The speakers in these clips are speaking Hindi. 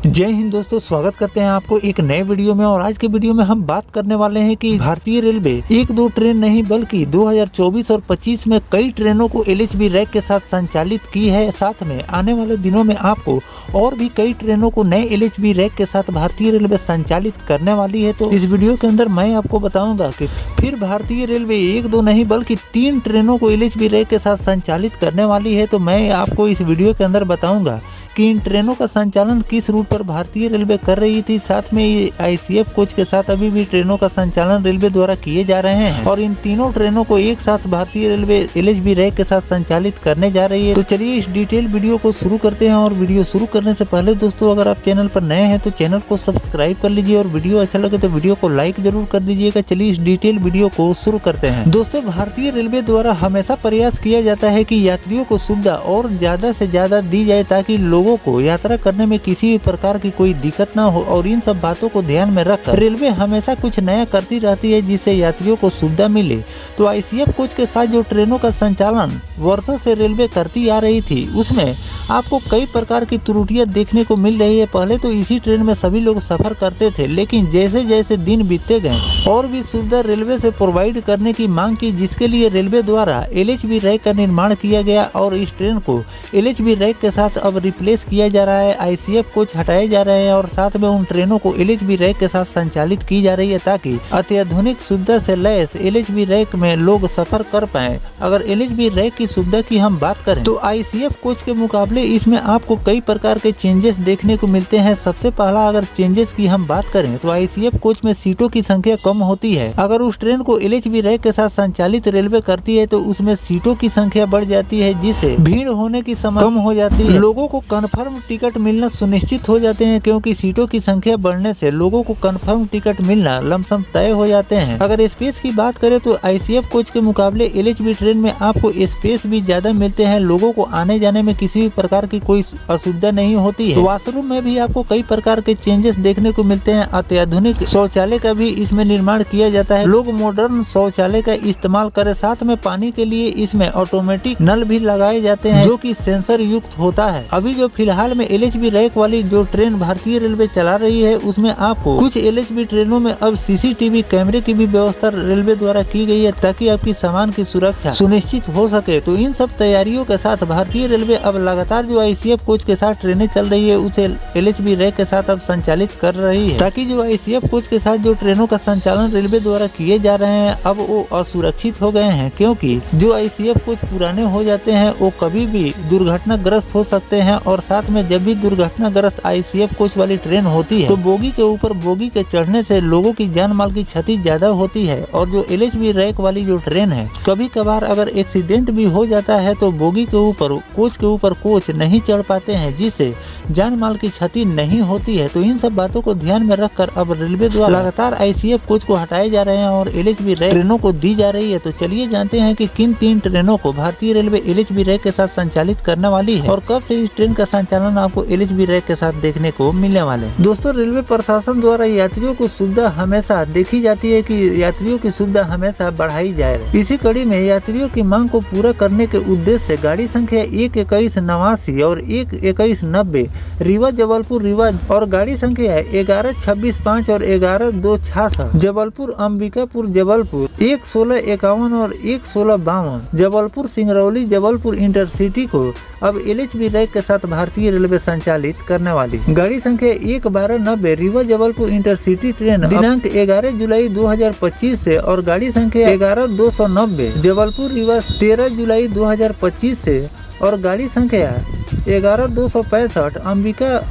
जय हिंद दोस्तों, स्वागत करते हैं आपको एक नए वीडियो में। और आज के वीडियो में हम बात करने वाले हैं कि भारतीय रेलवे एक दो ट्रेन नहीं बल्कि 2024 और 25 में कई ट्रेनों को LHB रैक के साथ संचालित की है। साथ में आने वाले दिनों में आपको और भी कई ट्रेनों को नए LHB रैक के साथ भारतीय रेलवे संचालित करने वाली है। तो इस वीडियो के अंदर मैं आपको बताऊंगा कि फिर भारतीय रेलवे एक दो नहीं बल्कि 3 ट्रेनों को LHB रैक के साथ संचालित करने वाली है। तो मैं आपको इस वीडियो के अंदर बताऊंगा कि इन ट्रेनों का संचालन किस रूट पर भारतीय रेलवे कर रही थी। साथ में ये ICF कोच के साथ अभी भी ट्रेनों का संचालन रेलवे द्वारा किए जा रहे हैं और इन तीनों ट्रेनों को एक साथ भारतीय रेलवे LHB रैक के साथ संचालित करने जा रही है। तो चलिए इस डिटेल वीडियो को शुरू करते हैं। और वीडियो शुरू करने से पहले दोस्तों, अगर आप चैनल पर नए हैं तो चैनल को सब्सक्राइब कर लीजिए और वीडियो अच्छा लगे तो वीडियो को लाइक जरूर कर दीजिएगा। चलिए इस डिटेल वीडियो को शुरू करते हैं। दोस्तों, भारतीय रेलवे द्वारा हमेशा प्रयास किया जाता है कि यात्रियों को सुविधा और ज्यादा से ज्यादा दी जाए ताकि लोगों को यात्रा करने में किसी भी प्रकार की कोई दिक्कत ना हो। और इन सब बातों को ध्यान में रखकर रेलवे हमेशा कुछ नया करती रहती है जिससे यात्रियों को सुविधा मिले। तो ICF कोच के साथ जो ट्रेनों का संचालन वर्षों से रेलवे करती आ रही थी उसमें आपको कई प्रकार की त्रुटियां देखने को मिल रही है। पहले तो इसी ट्रेन में सभी लोग सफर करते थे, लेकिन जैसे जैसे दिन बीतते गए और भी सुविधा रेलवे से प्रोवाइड करने की मांग की, जिसके लिए रेलवे द्वारा LHB रैक का निर्माण किया गया और इस ट्रेन को LHB रैक के साथ अब रिप्लेस किया जा रहा है। ICF कोच हटाए जा रहे हैं और साथ में उन ट्रेनों को LHB रैक के साथ संचालित की जा रही है ताकि अत्याधुनिक सुविधा से लैस LHB रैक में लोग सफर कर पाए। अगर LHB रैक की सुविधा की हम बात करें तो ICF कोच के मुकाबले इसमें आपको कई प्रकार के चेंजेस देखने को मिलते हैं। सबसे पहला अगर चेंजेस की हम बात करें तो ICF कोच में सीटों की संख्या कम होती है। अगर उस ट्रेन को LHB रैक के साथ संचालित रेलवे करती है तो उसमें सीटों की संख्या बढ़ जाती है, जिससे भीड़ होने की समय कम हो जाती है। लोगों को कन्फर्म टिकट मिलना सुनिश्चित हो जाते हैं, क्योंकि सीटों की संख्या बढ़ने से लोगों को कन्फर्म टिकट मिलना लमसम तय हो जाते हैं। अगर स्पेस की बात करें तो ICF कोच के मुकाबले LHB ट्रेन में आपको स्पेस भी ज्यादा मिलते हैं। लोगों को आने जाने में किसी भी प्रकार की कोई असुविधा नहीं होती है। वॉशरूम में भी आपको कई प्रकार के चेंजेस देखने को मिलते हैं। अत्याधुनिक शौचालय का भी इसमें निर्माण किया जाता है। लोग मॉडर्न शौचालय का इस्तेमाल करें। साथ में पानी के लिए इसमें ऑटोमेटिक नल भी लगाए जाते हैं जो कि सेंसर युक्त होता है। अभी जो फिलहाल में LHB रैक वाली जो ट्रेन भारतीय रेलवे चला रही है उसमें आपको कुछ LHB ट्रेनों में अब CCTV कैमरे की भी व्यवस्था रेलवे द्वारा की गई है ताकि आपकी सामान की सुरक्षा सुनिश्चित हो सके। तो इन सब तैयारियों के साथ भारतीय रेलवे अब लगातार जो ICF कोच के साथ ट्रेनें चल रही है उसे LHB रैक के साथ अब संचालित कर रही है ताकि जो ICF कोच के साथ जो ट्रेनों का संचालन रेलवे द्वारा किए जा रहे हैं अब वो असुरक्षित हो गए हैं, क्योंकि जो ICF कोच पुराने हो जाते हैं वो कभी भी दुर्घटनाग्रस्त हो सकते हैं। और साथ में जब भी दुर्घटनाग्रस्त ICF कोच वाली ट्रेन होती है तो बोगी के ऊपर बोगी के चढ़ने से लोगों की जान माल की क्षति ज्यादा होती है। और जो LHB रैक वाली जो ट्रेन है कभी कभार अगर एक्सीडेंट भी हो जाता है तो बोगी के ऊपर कोच नहीं चढ़ पाते हैं, जिससे जान माल की क्षति नहीं होती है। तो इन सब बातों को ध्यान में रखकर अब रेलवे द्वारा लगातार ICF कोच को हटाए जा रहे हैं और LHB रैक ट्रेनों को दी जा रही है। तो चलिए जानते हैं कि किन 3 ट्रेनों को भारतीय रेलवे LHB रैक के साथ संचालित करने वाली है और कब से इस ट्रेन का संचालन आपको LHB रैक के साथ देखने को मिलने वाले हैं। दोस्तों, रेलवे प्रशासन द्वारा यात्रियों को सुविधा हमेशा देखी जाती है कि यात्रियों की सुविधा हमेशा बढ़ाई जाए। इसी कड़ी में यात्रियों की मांग को पूरा करने के उद्देश्य से गाड़ी संख्या 12189 और 12190 रीवा जबलपुर रीवा और गाड़ी संख्या 11265 और 11266 जबलपुर अंबिकापुर जबलपुर 11651 और 11652 जबलपुर सिंगरौली जबलपुर इंटरसिटी को अब LHB रैक के साथ भारतीय रेलवे संचालित करने वाली। गाड़ी संख्या 11290 रीवा जबलपुर इंटरसिटी ट्रेन दिनांक 11 जुलाई 2025 से और गाड़ी संख्या 11290 जबलपुर रीवा 13 जुलाई 2025 से और गाड़ी संख्या 11265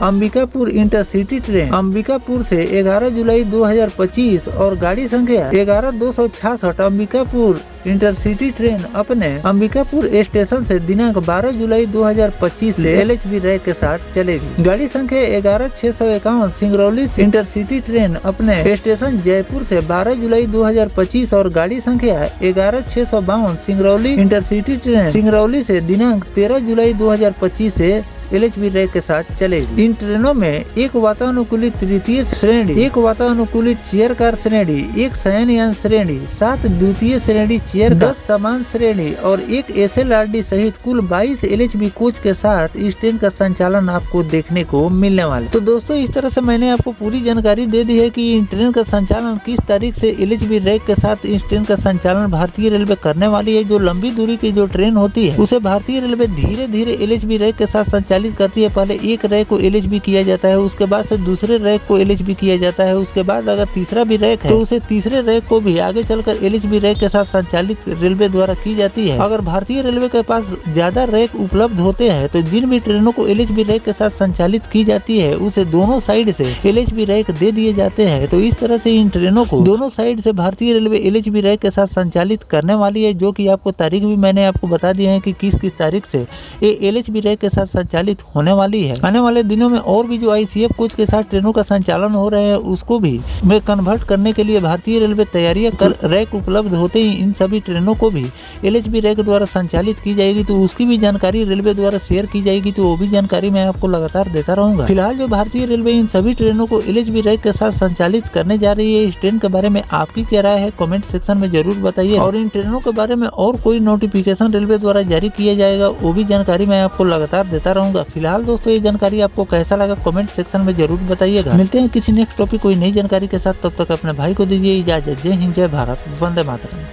अंबिकापुर इंटरसिटी ट्रेन अंबिकापुर से 11 जुलाई 2025 और गाड़ी संख्या 11266 अंबिकापुर इंटरसिटी ट्रेन अपने अंबिकापुर स्टेशन से दिनांक 12 जुलाई 2025 से LHB रैक के साथ चलेगी। गाड़ी संख्या 11651 सिंगरौली इंटरसिटी ट्रेन अपने स्टेशन जयपुर से 12 जुलाई 2025 और गाड़ी संख्या 11652 सिंगरौली इंटरसिटी ट्रेन सिंगरौली से दिनांक 13 जुलाई 2025 से LHB रैक के साथ चलेगी। इन ट्रेनों में एक वातानुकूलित तृतीय श्रेणी, एक वातानुकूलित चेयर कार श्रेणी, एक शयनयान श्रेणी, 7 द्वितीय श्रेणी चेयर, 10 सामान्य श्रेणी और एक SLRD सहित कुल 22 LHB कोच के साथ इस ट्रेन का संचालन आपको देखने को मिलने वाला। तो दोस्तों इस तरह से मैंने आपको पूरी जानकारी दे दी है कि इन ट्रेन का संचालन किस तारीख से LHB रैक के साथ इस ट्रेन का संचालन भारतीय रेलवे करने वाली है। जो लंबी दूरी की जो ट्रेन होती है उसे भारतीय रेलवे धीरे धीरे LHB रैक के साथ संचालित करती है। पहले एक रैक को LHB किया जाता है, उसके बाद से दूसरे रैक को LHB किया जाता है, उसके बाद अगर तीसरा भी रैक है तो उसे तीसरे रैक को भी आगे चलकर LHB रैक के साथ संचालित रेलवे द्वारा की जाती है। अगर भारतीय रेलवे के पास ज्यादा रैक उपलब्ध होते हैं तो जिन भी ट्रेनों को LHB रैक के साथ संचालित की जाती है उसे दोनों साइड से LHB रैक दे दिए जाते हैं। तो इस तरह से इन ट्रेनों को दोनों साइड से भारतीय रेलवे LHB रैक के साथ संचालित करने वाली है, जो कि आपको तारीख भी मैंने आपको बता दिया है कि किस किस तारीख से ये LHB रैक के साथ संचालित होने वाली है। आने वाले दिनों में और भी जो ICF कोच के साथ ट्रेनों का संचालन हो रहे हैं उसको भी में कन्वर्ट करने के लिए भारतीय रेलवे तैयारियां कर, रैक उपलब्ध होते ही इन सभी ट्रेनों को भी LHB रैक द्वारा संचालित की जाएगी। तो उसकी भी जानकारी रेलवे द्वारा शेयर की जाएगी, तो वो भी जानकारी मैं आपको लगातार देता रहूंगा। फिलहाल जो भारतीय रेलवे इन सभी ट्रेनों को LHB रैक के साथ संचालित करने जा रही है, इस ट्रेन के बारे में आपकी क्या राय है कमेंट सेक्शन में जरूर बताइए। और इन ट्रेनों के बारे में और कोई नोटिफिकेशन रेलवे द्वारा जारी किया जाएगा वो भी जानकारी मैं आपको लगातार देता रहूंगा। फिलहाल दोस्तों ये जानकारी आपको कैसा लगा कमेंट सेक्शन में जरूर बताइएगा। मिलते हैं किसी नेक्स्ट टॉपिक कोई नई जानकारी के साथ, तब तक अपने भाई को दीजिए इजाजत। जय हिंद, जय भारत, वंदे मातरम।